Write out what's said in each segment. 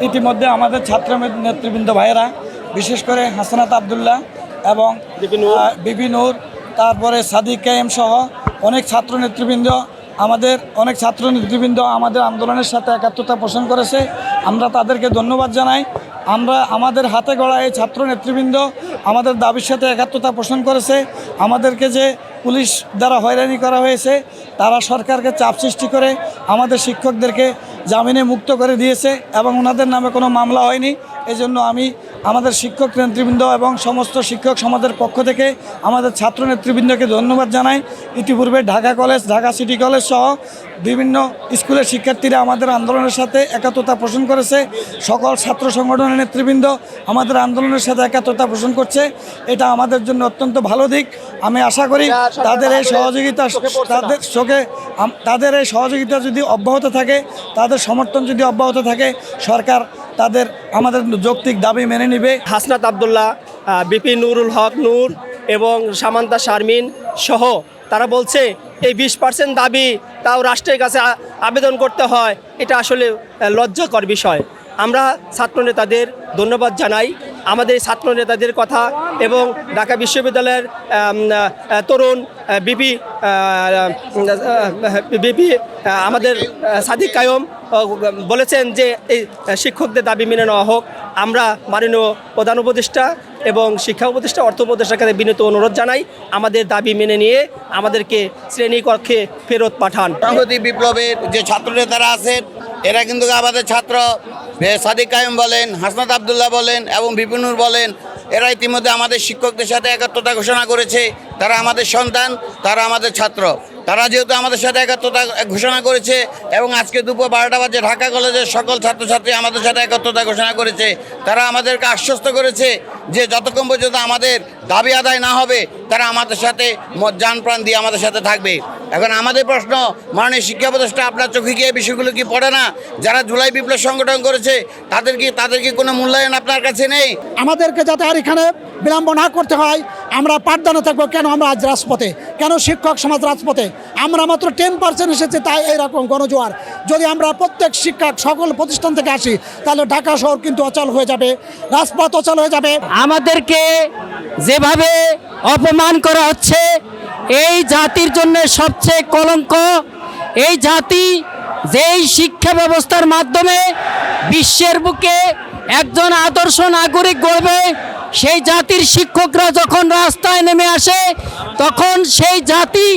ইতিমধ্যে আমাদের ছাত্র নেতৃবৃন্দ ভাইয়েরা, বিশেষ করে হাসনাত আবদুল্লাহ এবং বিপি নূর, তারপরে সাদিক কায়েম সহ অনেক ছাত্র নেতৃবৃন্দ আমাদের আন্দোলনের সাথে একাত্মতা পোষণ করেছে। আমরা তাদেরকে ধন্যবাদ জানাই। আমাদের হাতে গড়া এই ছাত্র নেতৃবৃন্দ আমাদের দাবির সাথে একাত্মতা পোষণ করেছে। আমাদেরকে যে পুলিশ দ্বারা হয়রানি করা হয়েছে, তারা সরকারকে চাপ সৃষ্টি করে আমাদের শিক্ষকদেরকে জামিনে মুক্ত করে দিয়েছে এবং ওনাদের নামে কোনো মামলা হয়নি। এজন্য আমি আমাদের শিক্ষক নেতৃবৃন্দ এবং সমস্ত শিক্ষক সমাজের পক্ষ থেকে আমাদের ছাত্র নেতৃবৃন্দকে ধন্যবাদ জানাই। ইতিপূর্বে Dhaka college, Dhaka city college সহ বিভিন্ন স্কুলের শিক্ষার্থীরা আমাদের আন্দোলনের সাথে একাত্মতা পোষণ করেছে। সকল ছাত্র সংগঠনের নেতৃবৃন্দ আমাদের আন্দোলনের সাথে একাত্মতা পোষণ করছে। এটা আমাদের জন্য অত্যন্ত ভালো দিক। আমি আশা করি তাদের এই সহযোগিতা যদি অব্যাহত থাকে, তাদের সমর্থন যদি অব্যাহত থাকে, সরকার আমাদের যৌক্তিক দাবি মেনে নেবে। হাসনাত আবদুল্লাহ, বিপি নুরুল হক নূর এবং সামান্তা শারমিন সহ তারা বলছে এই 20% দাবি তাও রাষ্ট্রের কাছে আবেদন করতে হয়। এটা আসলে লজ্জাকর বিষয়। আমরা ছাত্র নেতাদের ধন্যবাদ জানাই। আমাদের ছাত্র নেতাদের কথা এবং ঢাকা বিশ্ববিদ্যালয়ের তরুণ বিপি আমাদের সাদিক কায়েম বলেছেন যে এই শিক্ষকদের দাবি মেনে নেওয়া হোক। আমরা মাননীয় প্রধান উপদেষ্টা এবং শিক্ষা উপদেষ্টা, অর্থ উপদেষ্টার কাছে বিনীত অনুরোধ জানাই, আমাদের দাবি মেনে নিয়ে আমাদেরকে শ্রেণীকক্ষে ফেরত পাঠান। সাংগঠনিক বিপ্লবের যে ছাত্র নেতারা আছেন, এরা কিন্তু আমাদের ছাত্র সাদিক কায়েম বলেন, হাসনাত আবদুল্লাহ বলেন এবং বিপিনুর বলেন, এরা ইতিমধ্যে আমাদের শিক্ষকদের সাথে একাত্মতা ঘোষণা করেছে। তারা আমাদের সন্তান, তারা আমাদের ছাত্র। তারা যেহেতু আমাদের সাথে একাত্মতা ঘোষণা করেছে এবং আজকে দুপুর 12টা বাজে ঢাকা কলেজের সকল ছাত্রছাত্রী আমাদের সাথে একাত্মতা ঘোষণা করেছে। তারা আমাদেরকে আশ্বস্ত করেছে যে যতক্ষণ পর্যন্ত আমাদের দাবি আদায় না হবে, তারা আমাদের সাথে জান প্রাণ দিয়ে আমাদের সাথে থাকবে। এখন আমাদের প্রশ্ন, মাননীয় শিক্ষা উপদেষ্টা, আপনার চোখে কি এই বিষয়গুলো কি পড়ে না? যারা জুলাই বিপ্লব সংগঠন করেছে তাদের কি কোনো মূল্যায়ন আপনার কাছে নেই? আমাদেরকে যাতে আর এখানে বিলম্ব না করতে হয়, আমরা পাঠদানে থাকবো। কেন আমরা আজ রাজপথে, কেন শিক্ষক সমাজ রাজপথে? আমরা মাত্র 10% এসেছে, তাই এইরকম গণজোয়ার। যদি আমরা প্রত্যেক শিক্ষক সকল প্রতিষ্ঠান থেকে আসি, তাহলে ঢাকা শহর কিন্তু অচল হয়ে যাবে, রাজপথ অচল হয়ে যাবে। আমাদেরকে যেভাবে অপমান করা হচ্ছে, এই জাতির জন্য সবচেয়ে কলঙ্ক। এই জাতি যেই শিক্ষা ব্যবস্থার মাধ্যমে বিশ্বের বুকে একজন আদর্শ নাগরিক গড়বে, সেই জাতির শিক্ষকরা যখন রাস্তায় নেমে আসে, তখন সেই জাতি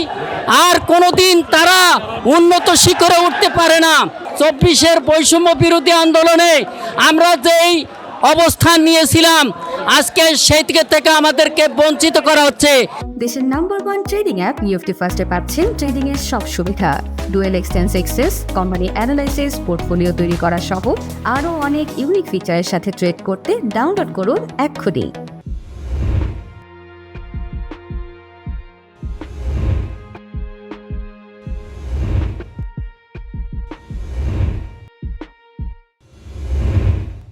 আর কোনোদিন তারা উন্নত শিখরে উঠতে পারে না। 24-এর বৈষম্য বিরোধী আন্দোলনে আমরা যেই অবস্থান নিয়েছিলাম, আজকে সেই থেকে আমাদেরকে বঞ্চিত করা হচ্ছে। দেশের নাম্বার 1 ট্রেডিং অ্যাপ নিফটি ফার্স্টে পাচ্ছেন ট্রেডিং এর সব সুবিধা, dual exchange access, company analysis, portfolio তৈরি করা সহ আরও অনেক ইউনিক ফিচারের সাথে ট্রেড করতে ডাউনলোড করুন এক্ষুনি।